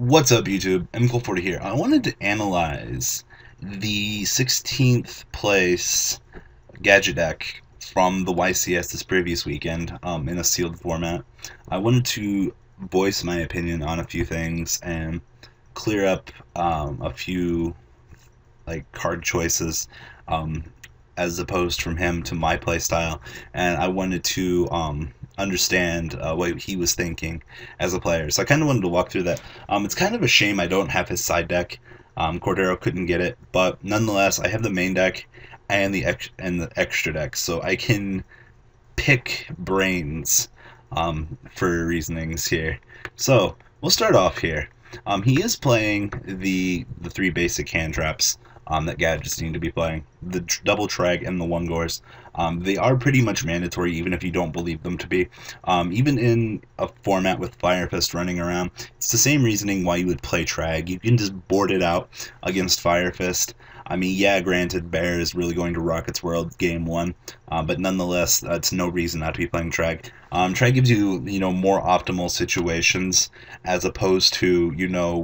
What's up, YouTube? MCohl40 here. I wanted to analyze the 16th place gadget deck from the YCS this previous weekend in a sealed format. I wanted to voice my opinion on a few things and clear up a few card choices as opposed from him to my playstyle, and I wanted to understand what he was thinking as a player. So I kind of wanted to walk through that. It's kind of a shame I don't have his side deck. Cordero couldn't get it, but nonetheless, I have the main deck and the extra deck, so I can pick brains for reasonings here. So we'll start off here. He is playing the three basic hand traps that gadgets need to be playing. The double trag and the one gores. They are pretty much mandatory even if you don't believe them to be. Even in a format with Fire Fist running around, it's the same reasoning why you would play trag. You can just board it out against Fire Fist. I mean, yeah, granted, Bear is really going to rock its world game one, but nonetheless, that's no reason not to be playing Trag. Trag gives you, more optimal situations as opposed to,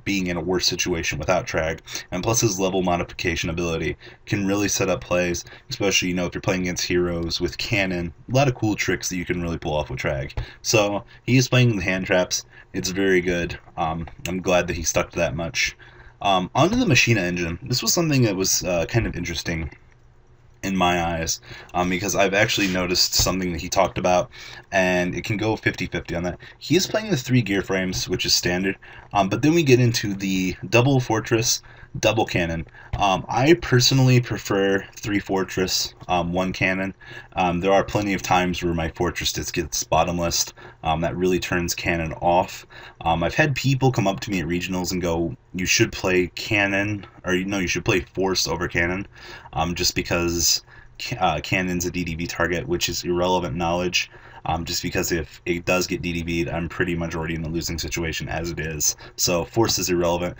being in a worse situation without Trag. And plus his level modification ability can really set up plays, especially, if you're playing against heroes with cannon. A lot of cool tricks that you can really pull off with Trag. So, he is playing the hand traps. It's very good. I'm glad that he stuck to that much. Onto the Machina engine. This was something that was kind of interesting in my eyes, because I've actually noticed something that he talked about, and it can go 50-50 on that. He is playing the 3 gear frames, which is standard, but then we get into the double fortress, double cannon. I personally prefer 3 fortress, 1 cannon. There are plenty of times where my fortress just gets bottomless. That really turns cannon off. I've had people come up to me at regionals and go, you should play cannon, or you should play force over cannon, just because cannon's a DDV target, which is irrelevant knowledge. Just because if it does get DDV'd, I'm pretty much already in a losing situation as it is. So force is irrelevant.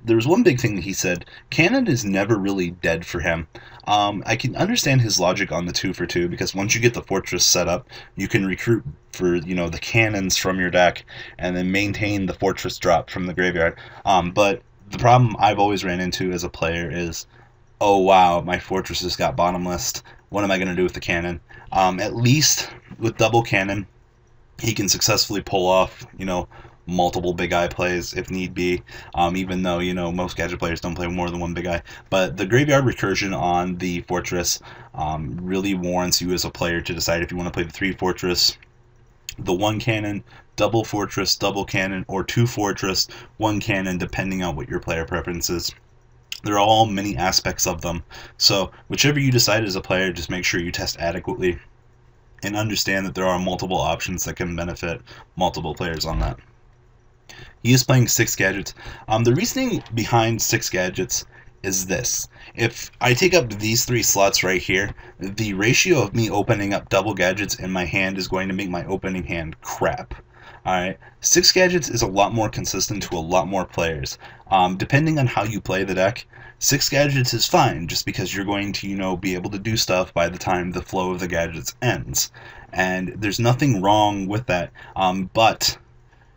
There was one big thing that he said. Cannon is never really dead for him. I can understand his logic on the 2 for 2, because once you get the fortress set up, you can recruit for, the cannons from your deck and then maintain the fortress drop from the graveyard. But the problem I've always ran into as a player is, oh wow, my fortress just got bottomless. What am I going to do with the cannon? At least with double cannon, he can successfully pull off, multiple big eye plays if need be, even though, most gadget players don't play more than 1 big eye. But the graveyard recursion on the fortress really warrants you as a player to decide if you want to play the 3 fortress, the 1 cannon, double fortress, double cannon, or 2 fortress, 1 cannon, depending on what your player preference is. There are all many aspects of them, so whichever you decide as a player, just make sure you test adequately and understand that there are multiple options that can benefit multiple players on that. He is playing 6 gadgets. The reasoning behind 6 gadgets is this. If I take up these 3 slots right here, the ratio of me opening up double gadgets in my hand is going to make my opening hand crap. Alright, 6 gadgets is a lot more consistent to a lot more players. Depending on how you play the deck, 6 gadgets is fine, just because you're going to, be able to do stuff by the time the flow of the gadgets ends. And there's nothing wrong with that, but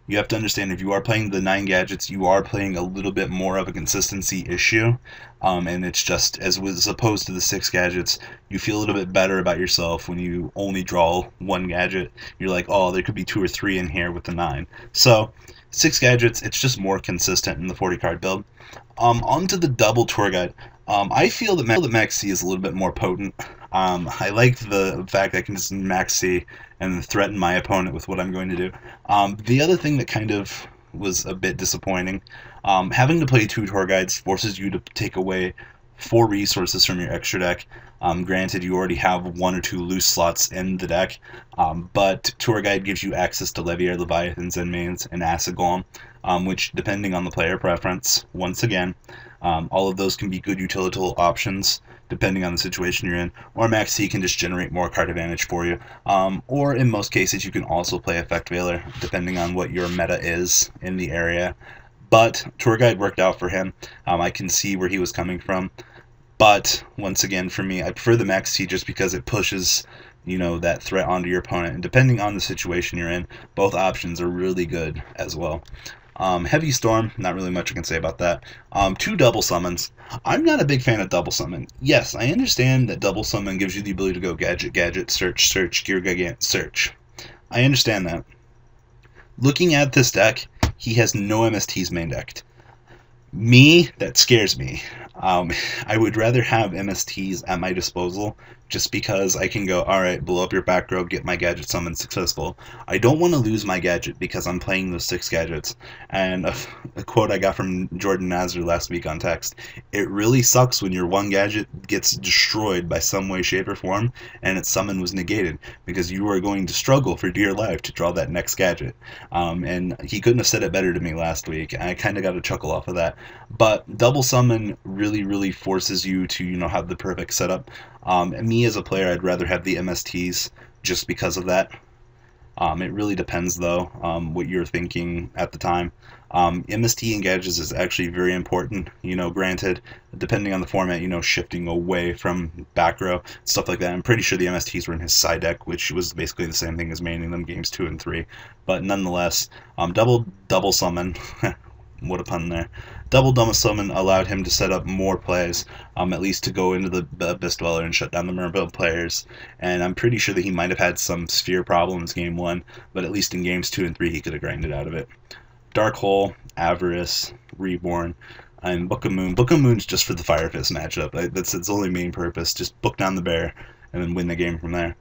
you have to understand, if you are playing the 9 gadgets, you are playing a little bit more of a consistency issue, and it's just, as opposed to the 6 gadgets, you feel a little bit better about yourself when you only draw 1 gadget. You're like, oh, there could be 2 or 3 in here with the 9. So, 6 gadgets, it's just more consistent in the 40 card build. Onto the double tour guide. I feel that Max C is a little bit more potent. I like the fact that I can just Max C and threaten my opponent with what I'm going to do. The other thing that kind of was a bit disappointing, having to play 2 tour guides forces you to take away 4 resources from your extra deck. Granted, you already have 1 or 2 loose slots in the deck, but Tour Guide gives you access to Leviair, Leviathan, Zenmaines, and Acid Golem, which, depending on the player preference, once again, all of those can be good utility options, depending on the situation you're in, or Max C can just generate more card advantage for you, or in most cases you can also play Effect Veiler, depending on what your meta is in the area. But Tour Guide worked out for him. I can see where he was coming from. But, once again, for me, I prefer the Max C just because it pushes, that threat onto your opponent. And depending on the situation you're in, both options are really good as well. Heavy Storm, not really much I can say about that. Two double summons. I'm not a big fan of double summon. Yes, I understand that double summon gives you the ability to go gadget, gadget, search, search, gear, gigant, search. I understand that. Looking at this deck, he has no MSTs main decked. Me, that scares me. I would rather have MSTs at my disposal just because I can go, alright, blow up your back row, get my gadget summon successful. I don't want to lose my gadget because I'm playing those 6 gadgets. And a quote I got from Jordan Nazar last week on text, it really sucks when your one gadget gets destroyed by some way, shape, or form and its summon was negated because you are going to struggle for dear life to draw that next gadget. And he couldn't have said it better to me last week. I kind of got a chuckle off of that. But double summon really forces you to, have the perfect setup. Me as a player, I'd rather have the MSTs just because of that. It really depends, though, what you're thinking at the time. MST and gadgets is actually very important, granted, depending on the format, shifting away from back row, stuff like that. I'm pretty sure the MSTs were in his side deck, which was basically the same thing as maining them games 2 and 3. But nonetheless, double summon, what a pun there. Double summon allowed him to set up more plays, at least to go into the Abyss Dweller and shut down the Mermaid players. And I'm pretty sure that he might have had some sphere problems game 1, but at least in games 2 and 3 he could have grinded out of it. Dark Hole, Avarice, Reborn, and Book of Moon. Book of Moon's just for the Fire Fist matchup. That's its only main purpose. Just book down the bear and then win the game from there.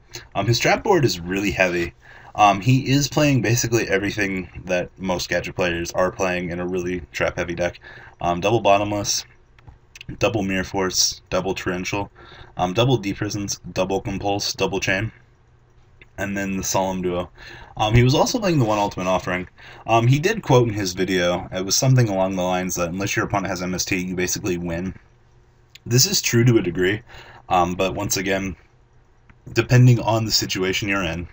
His trap board is really heavy. He is playing basically everything that most gadget players are playing in a really trap-heavy deck. Double Bottomless, double Mirror Force, double Torrential, double D-Prisons, double Compulse, double Chain, and then the Solemn Duo. He was also playing the one Ultimate Offering. He did quote in his video, it was something along the lines that unless your opponent has MST, you basically win. This is true to a degree, but once again, depending on the situation you're in,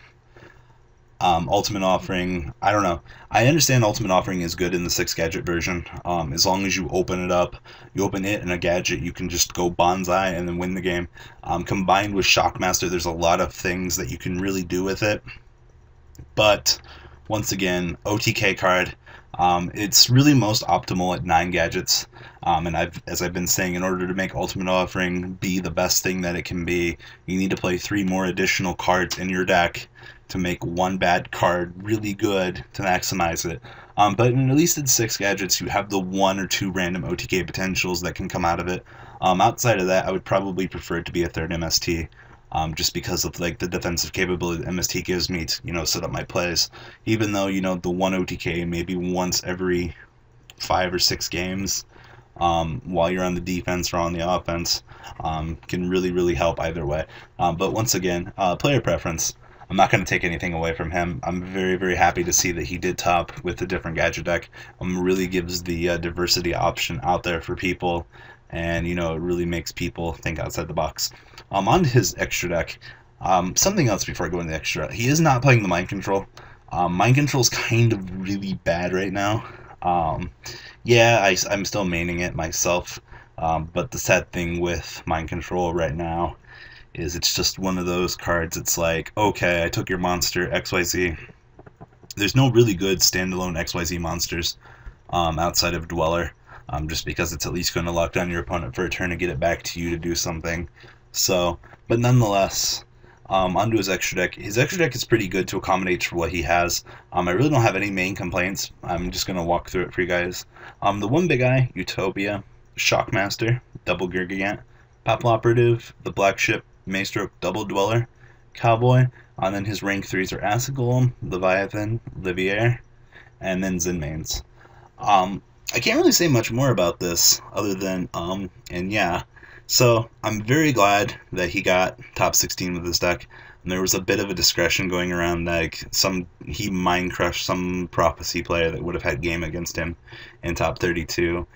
Ultimate Offering, I don't know. I understand Ultimate Offering is good in the 6 gadget version. As long as you open it up, you open it and a gadget, you can just go bonsai and then win the game. Combined with Shockmaster, there's a lot of things that you can really do with it. But once again, OTK card, it's really most optimal at 9 gadgets. And as I've been saying, in order to make Ultimate Offering be the best thing that it can be, you need to play 3 more additional cards in your deck to make one bad card really good to maximize it. But at least in 6 gadgets, you have the 1 or 2 random OTK potentials that can come out of it. Outside of that, I would probably prefer it to be a 3rd MST, just because of the defensive capability that MST gives me to set up my plays. Even though the 1 OTK maybe once every 5 or 6 games, while you're on the defense or on the offense, can really help either way. But once again, player preference. I'm not going to take anything away from him. I'm very happy to see that he did top with a different gadget deck. Really gives the diversity option out there for people, and it really makes people think outside the box. On his extra deck, something else before I go into the extra. He is not playing the Mind Control. Mind Control is kind of really bad right now. Yeah, I'm still maining it myself, but the sad thing with Mind Control right now is it's just one of those cards. It's like, okay, I took your monster XYZ. There's no really good standalone XYZ monsters outside of Dweller, just because it's at least going to lock down your opponent for a turn and get it back to you to do something. So, but nonetheless, onto his extra deck. His extra deck is pretty good to accommodate for what he has. I really don't have any main complaints. I'm just going to walk through it for you guys. The one big eye, Utopia, Shockmaster, Double Gear Gigant, Popple Operative, the Black Ship, Maestroke, Double Dweller, Cowboy, and then his rank 3s are Acid Golem, Leviathan, Livier, and then Zinmains. I can't really say much more about this other than, and yeah. So, I'm very glad that he got top 16 with this deck. And there was a bit of a discretion going around that he mind crushed some Prophecy player that would have had game against him in top 32,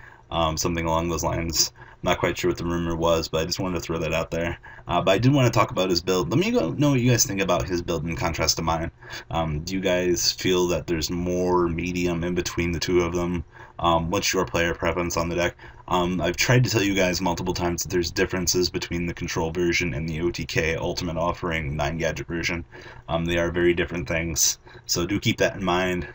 something along those lines. Not quite sure what the rumor was, but I just wanted to throw that out there. But I did want to talk about his build. Let me know what you guys think about his build in contrast to mine. Do you guys feel that there's more medium in between the two of them? What's your player preference on the deck? I've tried to tell you guys multiple times that there's differences between the control version and the OTK Ultimate Offering 9 gadget version. They are very different things, so do keep that in mind.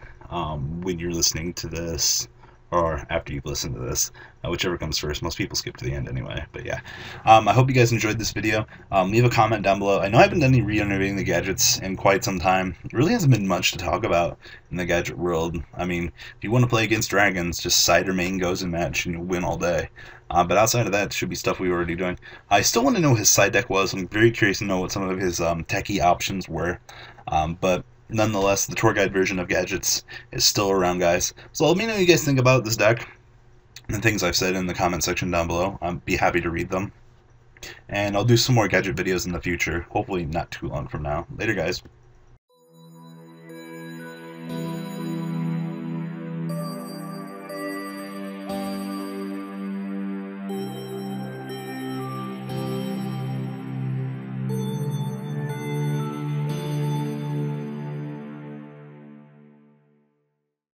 when you're listening to this, or after you've listened to this, whichever comes first. Most people skip to the end anyway, but yeah. I hope you guys enjoyed this video. Leave a comment down below. I know I haven't done any re-innovating the gadgets in quite some time. It really hasn't been much to talk about in the gadget world. I mean, if you want to play against dragons, just side or main goes and match, and you'll win all day. But outside of that, it should be stuff we were already doing. I still want to know what his side deck was. I'm very curious to know what some of his techie options were. But nonetheless, the tour guide version of gadgets is still around, guys. So let me know what you guys think about this deck and the things I've said in the comment section down below. I'll be happy to read them. And I'll do some more gadget videos in the future, hopefully not too long from now. Later, guys.